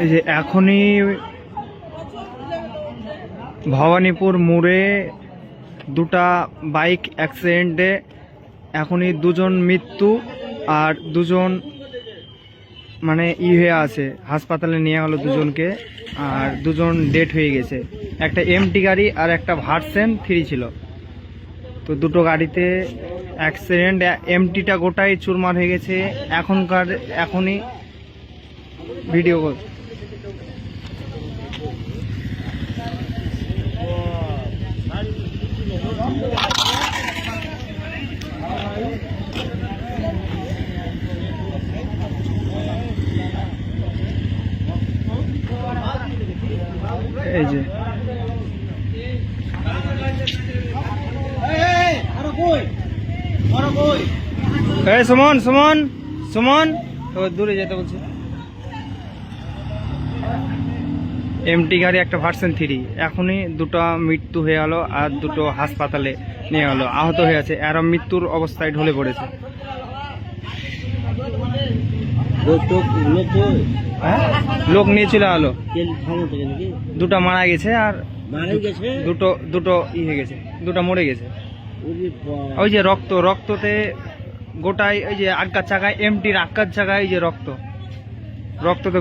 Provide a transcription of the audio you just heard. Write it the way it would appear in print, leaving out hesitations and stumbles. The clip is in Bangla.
এই যে এখনই ভবানীপুর মোড়ে দুটা বাইক অ্যাক্সিডেন্টে এখনই দুজন মৃত্যু আর দুজন মানে হয়ে আছে, হাসপাতালে নিয়ে গেল দুজনকে, আর দুজন ডেথ হয়ে গেছে। একটা এমটি গাড়ি আর একটা ভার্সন 3 ছিল। তো দুটো গাড়িতে অ্যাক্সিডেন্ট, এমটিটা গোটাই চুরমার হয়ে গেছে। এখনই ভিডিও কল এই যে সুমন সুমন সুমন দূরে যেতে বলছে। এমটি গাড়ি একটা ভার্সন 3, এখনই দুটো মৃত্যু হয়ে গেল আর দুটো হাসপাতালে নিয়ে গেল, আহত হয়ে আছে। এরা মৃত্যুর অবস্থায় ঢলে পড়েছে। লোক নিয়ে চলে গেল, দুটো মারা গেছে আর দুটো হয়ে গেছে, দুটো মরে গেছে। ওই যে রক্ততে গোটাই, ওই যে আগার জায়গায়, এমটির আগার জায়গায় এই যে রক্ততে